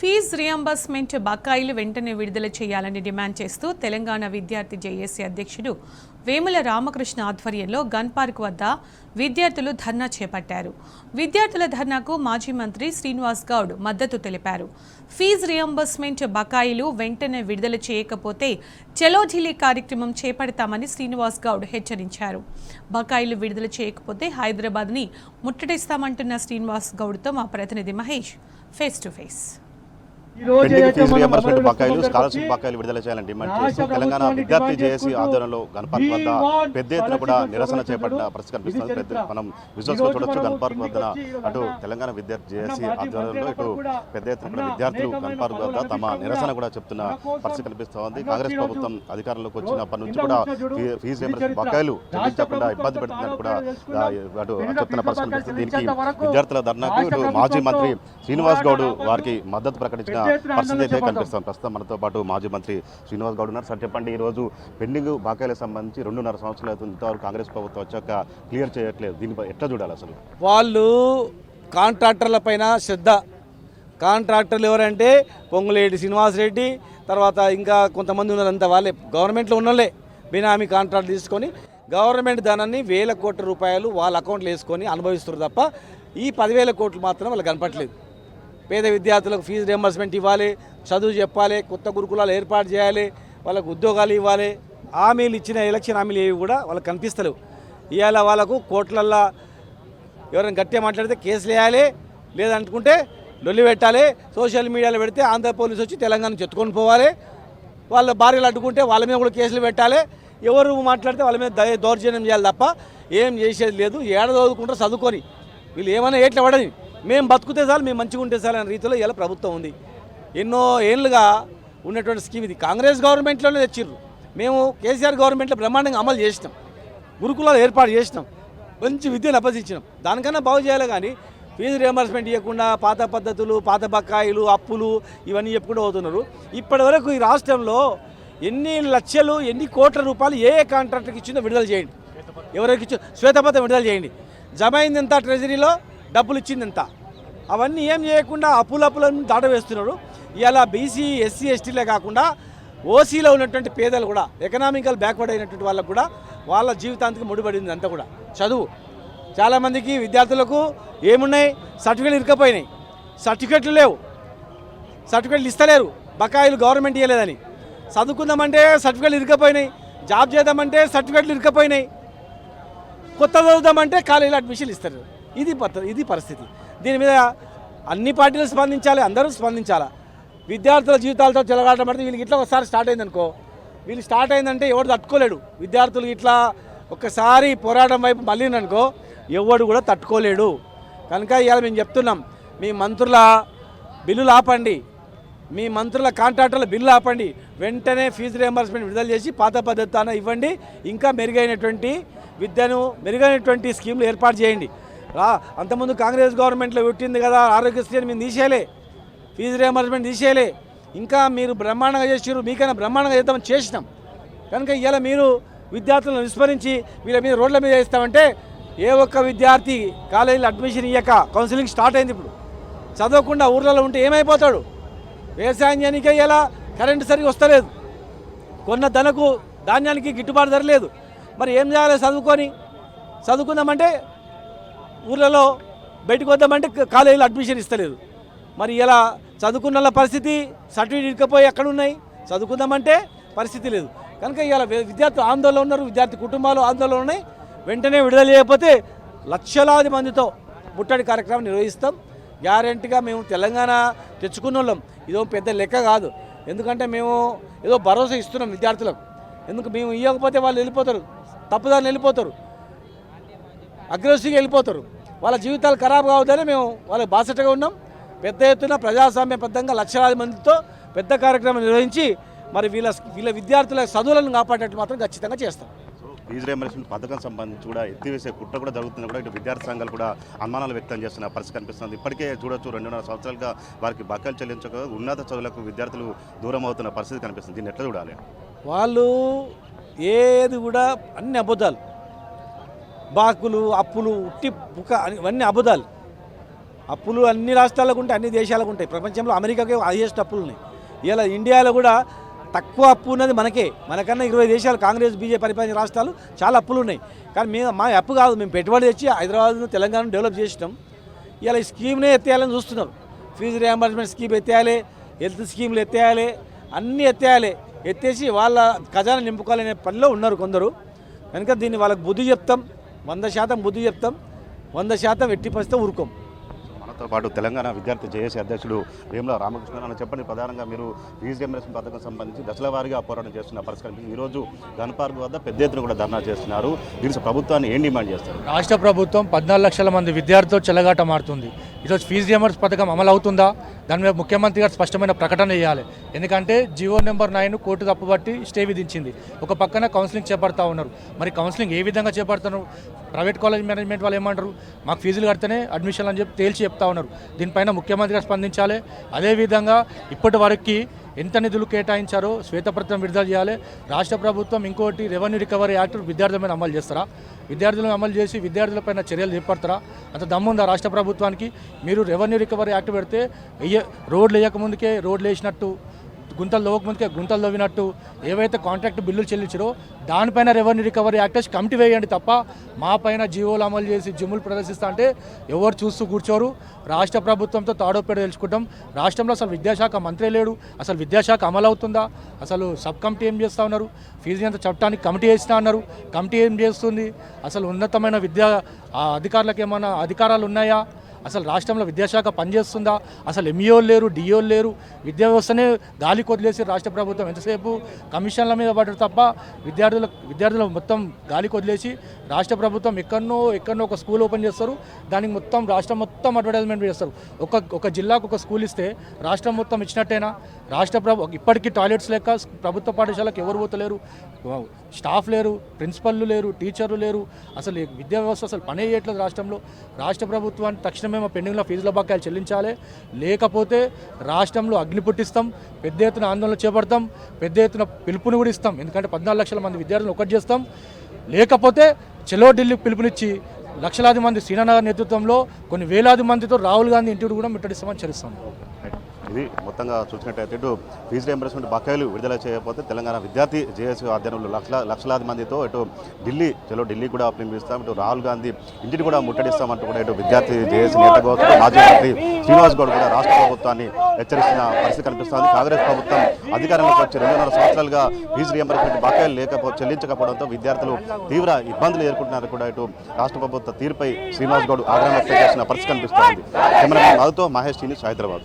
Fee reimbursement బకాయిలు వెంటనే విడుదల చేయాలని డిమాండ్ చేస్తూ తెలంగాణ విద్యార్థి జేఏసీ అధ్యక్షుడు వేముల రామకృష్ణ ఆధ్వర్యంలో గన్ పార్క్ వద్ద విద్యార్థులు ధర్నా చేపట్టారు. విద్యార్థుల ధర్నాకు మాజీ మంత్రి శ్రీనివాస్ గౌడ్ మద్దతు తెలిపారు. ఫీజు రియంబర్స్మెంట్ బకాయిలు వెంటనే విడుదల చేయకపోతే చలో ఢిల్లీ కార్యక్రమం చేపడతామని శ్రీనివాస్ గౌడ్ హెచ్చరించారు. బకాయిలు విడుదల చేయకపోతే హైదరాబాద్ని ముట్టడిస్తామంటున్న శ్రీనివాస్ గౌడ్తో మా ప్రతినిధి Mahesh face to face. Fees reimbursement బకాయిలు, స్కాలర్షిప్ బకాయిలు విడుదల చేయాలని డిమాండ్ చేస్తూ తెలంగాణ విద్యార్థి జేఏసీ ఆధ్వర్యంలో గన్ పార్క్ వద్ద పెద్ద ఎత్తున కూడా నిరసన చేపట్టిన పరిస్థితి కనిపిస్తుంది. మనం విజువల్స్ లో చూడొచ్చు. గన్ పార్క్ వద్ద అటు తెలంగాణ విద్యార్థి జేఏసీ ఆధ్వర్యంలో ఇటు పెద్ద ఎత్తున కూడా విద్యార్థులు గన్ పార్క్ వద్ద తమ నిరసన కూడా చెప్తున్న పరిస్థితి కనిపిస్తోంది. కాంగ్రెస్ ప్రభుత్వం అధికారంలోకి వచ్చినప్పటి నుంచి కూడా ఫీజు రియంబర్స్మెంట్ బకాయిలు చెల్లించకుండా ఇబ్బంది పెడుతున్నట్టు కూడా అటు చెప్తున్న పరిస్థితి కనిపిస్తుంది. దీనికి విద్యార్థుల ధర్నాకు ఇటు మాజీ మంత్రి శ్రీనివాస్ గౌడ్ వారికి మద్దతు ప్రకటించిన పరిస్థితి అయితే కనిపిస్తాం. ప్రస్తుతం మనతో పాటు మాజీ మంత్రి శ్రీనివాస్ గౌడ్ ఉన్నారు. సార్ చెప్పండి, ఈరోజు పెండింగ్ బకాయిలకు సంబంధించి 2.5 సంవత్సరాలు అవుతుంది. ఇంతవరకు కాంగ్రెస్ ప్రభుత్వం వచ్చాక క్లియర్ చేయట్లేదు. దీనిపై ఎట్లా చూడాలి? అసలు వాళ్ళు కాంట్రాక్టర్ల పైన శ్రద్ధ. కాంట్రాక్టర్లు ఎవరంటే పొంగులేటి శ్రీనివాసరెడ్డి, తర్వాత ఇంకా కొంతమంది ఉన్నారంతా వాళ్ళే గవర్నమెంట్లో ఉన్నోళ్ళే బినామీ కాంట్రాక్ట్ తీసుకొని గవర్నమెంట్ ధనాన్ని వేల కోట్ల రూపాయలు వాళ్ళ అకౌంట్లో వేసుకొని అనుభవిస్తున్నారు తప్ప ఈ 10,000 కోట్లు మాత్రం వాళ్ళకి కనపట్లేదు. పేద విద్యార్థులకు ఫీజు రియంబర్స్మెంట్ ఇవ్వాలి, చదువు చెప్పాలి, కొత్త గురుకులాలు ఏర్పాటు చేయాలి, వాళ్ళకు ఉద్యోగాలు ఇవ్వాలి. హామీలు ఇచ్చిన ఎలక్షన్ హామీలు ఏవి కూడా వాళ్ళకి కనిపిస్తలేవు. ఇవాళ వాళ్ళకు కోట్లల్లో ఎవరైనా గట్టిగా మాట్లాడితే కేసులు వేయాలి, లేదనుకుంటే లొల్లి పెట్టాలి. సోషల్ మీడియాలో పెడితే ఆంధ్ర పోలీసు వచ్చి తెలంగాణ చెత్తుకొని పోవాలి. వాళ్ళ భార్యలు అడ్డుకుంటే వాళ్ళ మీద కూడా కేసులు పెట్టాలి. ఎవరు మాట్లాడితే వాళ్ళ మీద దౌర్జన్యం చేయాలి తప్ప ఏం చేసేది లేదు. ఏడ చదువుకుంటారో చదువుకొని వీళ్ళు ఏమైనా ఏట్లా పడని, మేము బతుకుతే చాలు, మేము మంచిగా ఉంటే చాలు అనే రీతిలో ఇలా ప్రభుత్వం ఉంది. ఎన్నో ఏళ్ళుగా ఉన్నటువంటి స్కీమ్ ఇది. కాంగ్రెస్ గవర్నమెంట్లోనే తెచ్చిర్రు. మేము కేసీఆర్ గవర్నమెంట్లో బ్రహ్మాండంగా అమలు చేసినాం, గురుకులాలు ఏర్పాటు చేసినాం, మంచి విద్యను అభ్యసించినాం. దానికన్నా బాగు చేయాలి. కానీ ఫీజు రియంబర్స్మెంట్ ఇవ్వకుండా పాత పద్ధతులు, పాత బకాయిలు, అప్పులు ఇవన్నీ చెప్పుకుంటూ పోతున్నారు. ఇప్పటి వరకు ఈ రాష్ట్రంలో ఎన్ని లక్షలు, ఎన్ని కోట్ల రూపాయలు ఏ కాంట్రాక్టర్కి ఇచ్చిందో విడుదల చేయండి. ఎవరికి ఇచ్చో శ్వేతపత్రం విడుదల చేయండి. జమ అయింది ఎంత, ట్రెజరీలో డబ్బులు ఇచ్చింది ఎంత, అవన్నీ ఏం చేయకుండా అప్పులను దాటవేస్తున్నారు. ఇలా బీసీ, ఎస్సీ, ఎస్టీలే కాకుండా ఓసీలో ఉన్నటువంటి పేదలు కూడా, ఎకనామికల్ బ్యాక్వర్డ్ అయినటువంటి వాళ్ళకు కూడా వాళ్ళ జీవితాంతికి ముడిపడింది అంతా కూడా చదువు. చాలామందికి విద్యార్థులకు ఏమున్నాయి, సర్టిఫికెట్లు ఇరుకపోయినాయి, సర్టిఫికెట్లు లేవు, సర్టిఫికెట్లు ఇస్తలేరు, బకాయిలు గవర్నమెంట్ ఇవ్వలేదని. చదువుకుందామంటే సర్టిఫికెట్లు ఇరుకపోయినాయి, జాబ్ చేద్దామంటే సర్టిఫికెట్లు ఇరుకపోయినాయి, కొత్త చదువుదామంటే కాలేజీలో అడ్మిషన్లు ఇస్తారు. ఇది పరిస్థితి. దీని మీద అన్ని పార్టీలు స్పందించాలి, అందరూ స్పందించాలి. విద్యార్థుల జీవితాలతో చెలగాటం పడితే వీళ్ళకి ఇట్లా ఒకసారి స్టార్ట్ అయిందనుకో, వీళ్ళు స్టార్ట్ అయిందంటే ఎవడు తట్టుకోలేడు. విద్యార్థులు ఇట్లా ఒక్కసారి పోరాటం వైపు మళ్ళీననుకో ఎవడు కూడా తట్టుకోలేడు. కనుక ఇవాళ మేము చెప్తున్నాం, మీ మంత్రుల బిల్లులు ఆపండి, మీ మంత్రుల కాంట్రాక్టర్ల బిల్లు ఆపండి, వెంటనే ఫీజు రియంబర్స్మెంట్ విడుదల చేసి పాత పద్ధతిన ఇవ్వండి. ఇంకా మెరుగైనటువంటి విద్యను, మెరుగైనటువంటి స్కీములు ఏర్పాటు చేయండి. అంతకుముందు కాంగ్రెస్ గవర్నమెంట్లో పెట్టింది కదా ఆరోగ్యశ్రీ అని మేము తీసేయలే, ఫీజు రియంబర్స్మెంట్ తీసేయలే. ఇంకా మీరు బ్రహ్మాండంగా చేసారు, మీకైనా బ్రహ్మాండంగా చేద్దామని చేసినాం. కనుక ఇలా మీరు విద్యార్థులను విస్మరించి వీళ్ళ మీద రోడ్ల మీద వేస్తామంటే ఏ ఒక్క విద్యార్థి కాలేజీలో అడ్మిషన్ ఇవ్వక కౌన్సిలింగ్ స్టార్ట్ అయింది. ఇప్పుడు చదవకుండా ఊర్లలో ఉంటే ఏమైపోతాడు? వ్యవసాయం చేయడానికి ఇలా కరెంటు సరిగ్గా వస్తలేదు, కొన్న ధనకు ధాన్యానికి గిట్టుబాటు ధర లేదు. మరి ఏం చేయాలి? చదువుకుందామంటే ఊర్లలో బయటకు వద్దామంటే కాలేజీలో అడ్మిషన్ ఇస్తలేదు. మరి ఇలా చదువుకున్న పరిస్థితి, సర్టిఫికేట్ ఇకపోయి ఎక్కడ ఉన్నాయి, చదువుకుందామంటే పరిస్థితి లేదు. కనుక ఇలా విద్యార్థులు ఆందోళన ఉన్నారు, విద్యార్థి కుటుంబాలు ఆందోళన ఉన్నాయి. వెంటనే విడుదల చేయకపోతే లక్షలాది మందితో ముట్టడి కార్యక్రమం నిర్వహిస్తాం. గ్యారెంటీగా మేము తెలంగాణ తెచ్చుకున్న వాళ్ళం, ఇదో పెద్ద లెక్క కాదు. ఎందుకంటే మేము ఏదో భరోసా ఇస్తున్నాం విద్యార్థులకు. ఎందుకు మేము ఇవ్వకపోతే వాళ్ళు వెళ్ళిపోతారు, తప్పుదారిని వెళ్ళిపోతారు, అగ్రెసివ్గా వెళ్ళిపోతారు, వాళ్ళ జీవితాలు ఖరాబ్ కావద్దని మేము వాళ్ళకి బాసటగా ఉన్నాం. పెద్ద ఎత్తున ప్రజాస్వామ్యబద్ధంగా లక్షలాది మందితో పెద్ద కార్యక్రమం నిర్వహించి మరి వీళ్ళ విద్యార్థుల చదువులను కాపాడేట్టు మాత్రం ఖచ్చితంగా చేస్తాం. ఫీజు రియంబర్స్మెంట్ పథకం సంబంధించి కూడా ఎత్తివేసే కుట్ర కూడా జరుగుతుంది. కూడా ఇటు విద్యార్థి సంఘాలు కూడా అనుమానాలు వ్యక్తం చేస్తున్న పరిస్థితి కనిపిస్తుంది. ఇప్పటికే చూడొచ్చు 2.5 సంవత్సరాలుగా వారికి బకాయిలు చెల్లించక ఉన్నత చదువులకు విద్యార్థులు దూరం అవుతున్న పరిస్థితి కనిపిస్తుంది. దీన్ని ఎట్లా చూడాలి? వాళ్ళు ఏది కూడా అన్ని అబద్ధాలు, బాకులు, అప్పులు, ఉట్టి బుక్క ఇవన్నీ అబద్ధాలు. అప్పులు అన్ని రాష్ట్రాలకు ఉంటాయి, అన్ని దేశాలకు ఉంటాయి. ప్రపంచంలో అమెరికాకే హైయెస్ట్ అప్పులు ఉన్నాయి. ఇలా ఇండియాలో కూడా తక్కువ అప్పు ఉన్నది మనకే. మనకన్నా 20 దేశాలు కాంగ్రెస్ బీజేపీ పరిపాలించిన రాష్ట్రాలు చాలా అప్పులు ఉన్నాయి. కానీ మా అప్పు కాదు, మేము పెట్టుబడి తెచ్చి హైదరాబాద్ను తెలంగాణను డెవలప్ చేసినాం. ఇలా ఈ స్కీమ్నే ఎత్తేయాలని చూస్తున్నారు. ఫీజు రియంబర్స్మెంట్ స్కీమ్ ఎత్తేయాలి, హెల్త్ స్కీమ్లు ఎత్తేయాలి, అన్నీ ఎత్తేయాలి. ఎత్తేసి వాళ్ళ ఖజానా నింపుకోవాలనే పనిలో ఉన్నారు కొందరు. కనుక దీన్ని వాళ్ళకి బుద్ధి చెప్తాం, 100% బుద్ధి చెప్తాం, 100% ఎట్టి పరిస్థితి ఊరుకోం. మనతో పాటు తెలంగాణ విద్యార్థి జేఏసీ అధ్యక్షుడు వేముల రామకృష్ణ అని చెప్పండి. ప్రధానంగా మీరు ఫీజు రియంబర్స్మెంట్ పథకం సంబంధించి దశల వారీగా పోరాటం చేస్తున్న పరిస్థితి ఈరోజు గన్ పార్క్ వద్ద పెద్ద ఎత్తున కూడా ధర్నా చేస్తున్నారు. దీనికి ప్రభుత్వాన్ని ఏం డిమాండ్ చేస్తారు? రాష్ట్ర ప్రభుత్వం 14 లక్షల మంది విద్యార్థులతో చెలగాట మారుతుంది. ఈరోజు ఫీజు రియంబర్స్ పథకం అమలు అవుతుందా? దాని మీద ముఖ్యమంత్రి గారు స్పష్టమైన ప్రకటన చేయాలి. ఎందుకంటే జీవో నెంబర్ 9 కోర్టు తప్పుబట్టి స్టే విధించింది. ఒక పక్కన కౌన్సిలింగ్ చేపడతా ఉన్నారు. మరి కౌన్సిలింగ్ ఏ విధంగా చేపడుతున్నారు? ప్రైవేట్ కాలేజ్ మేనేజ్మెంట్ వాళ్ళు ఏమంటారు? మాకు ఫీజులు కడితేనే అడ్మిషన్ అని చెప్పి తేల్చి చెప్తా ఉన్నారు. దీనిపైన ముఖ్యమంత్రి గారు స్పందించాలి. అదేవిధంగా ఇప్పటి వరకు ఎంత నిధులు కేటాయించారో శ్వేతపత్రం విడుదల చేయాలి. రాష్ట్ర ప్రభుత్వం ఇంకోటి రెవెన్యూ రికవరీ యాక్ట్ విద్యార్థుల మీద అమలు చేస్తారా? విద్యార్థులను అమలు చేసి విద్యార్థులపైన చర్యలు చేపడతారా? అంత దమ్ముందా రాష్ట్ర ప్రభుత్వానికి? మీరు రెవెన్యూ రికవరీ యాక్ట్ పెడితే రోడ్లు వేయకముందుకే రోడ్లు వేసినట్టు, గుంతలు తవ్వకముందుకే గుంతలు తవ్వినట్టు ఏవైతే కాంట్రాక్ట్ బిల్లులు చెల్లించారో దానిపైన రెవెన్యూ రికవరీ యాక్ట్ కమిటీ వేయండి తప్ప మా పైన జీవోలు అమలు చేసి జిమ్ములు ప్రదర్శిస్తా అంటే ఎవరు చూస్తూ కూర్చోరు. రాష్ట్ర ప్రభుత్వంతో తాడోపేడ తెలుసుకుంటాం. రాష్ట్రంలో అసలు విద్యాశాఖ మంత్రి లేడు. అసలు విద్యాశాఖ అమలు అవుతుందా? అసలు సబ్ కమిటీ ఏం చేస్తూ ఉన్నారు? ఫీజు నియంత్రణ చట్టానికి కమిటీ వేస్తూ ఉన్నారు. కమిటీ ఏం చేస్తుంది? అసలు ఉన్నతమైన విద్యా అధికారులకు ఏమైనా అధికారాలు ఉన్నాయా? అసలు రాష్ట్రంలో విద్యాశాఖ పనిచేస్తుందా? అసలు ఎంఈఓలు లేరు, డిఓలు లేరు. విద్యా వ్యవస్థనే గాలి కొదిలేసి రాష్ట్ర ప్రభుత్వం ఎంతసేపు కమిషన్ల మీద పడ్డారు తప్ప విద్యార్థులు మొత్తం గాలి కొదిలేసి రాష్ట్ర ప్రభుత్వం ఎక్కడనో ఒక స్కూల్ ఓపెన్ చేస్తారు. దానికి మొత్తం రాష్ట్రం మొత్తం అడ్వర్టైజ్మెంట్ చేస్తారు. ఒక జిల్లాకు ఒక స్కూల్ ఇస్తే రాష్ట్రం మొత్తం ఇచ్చినట్టేనా? ఇప్పటికీ టాయిలెట్స్ లేక ప్రభుత్వ పాఠశాలకు ఎవరు పోతలేరు, స్టాఫ్ లేరు, ప్రిన్సిపల్లు లేరు, టీచర్లు లేరు. అసలు విద్యా వ్యవస్థ అసలు పనే చేయట్లేదు రాష్ట్రంలో. రాష్ట్ర ప్రభుత్వాన్ని తక్షణమే మా పెండింగ్లో ఫీజుల బకాయిలు చెల్లించాలి. లేకపోతే రాష్ట్రంలో అగ్ని పుట్టిస్తాం, పెద్ద ఎత్తున ఆందోళన చేపడతాం, పెద్ద ఎత్తున పిలుపుని కూడా ఇస్తాం. ఎందుకంటే 14 లక్షల మంది విద్యార్థులను ఒకటి చేస్తాం. లేకపోతే చలో ఢిల్లీకి పిలుపునిచ్చి లక్షలాది మంది శ్రీనగర్ నేతృత్వంలో కొన్ని వేలాది మందితో రాహుల్ గాంధీ ఇంటికి కూడా ముట్టడిస్తామని చరిస్తాం. ఇది మొత్తంగా చూసినట్టయితే ఇటు ఫీజు రియంబర్స్మెంట్ బకాయిలు విడుదల చేయకపోతే తెలంగాణ విద్యార్థి జేఏసీ ఆధ్వర్యంలో లక్షలాది మందితో ఇటు ఢిల్లీ కూడా పిలుపునిస్తాం, ఇటు రాహుల్ గాంధీ ఇంటిని కూడా ముట్టడిస్తామంటూ కూడా ఇటు విద్యార్థి జేఏసీ నేత కావచ్చు మాజీ మంత్రి శ్రీనివాస్ గౌడ్ కూడా రాష్ట్ర ప్రభుత్వాన్ని హెచ్చరిస్తున్న పరిస్థితి కనిపిస్తోంది. కాంగ్రెస్ ప్రభుత్వం అధికారంలోకి వచ్చి 2.5 సంవత్సరాలుగా ఫీజు రియంబర్స్మెంట్ బకాయిలు చెల్లించకపోవడంతో విద్యార్థులు తీవ్ర ఇబ్బందులు ఎదుర్కొంటున్నారు. కూడా ఇటు రాష్ట్ర ప్రభుత్వ తీరుపై శ్రీనివాస్ గౌడ్ ఆగ్రహం వ్యక్తం చేసిన పరిస్థితి కనిపిస్తోంది. కెమెరామెన్ మధుతో మహేష్ టీవీ హైదరాబాద్.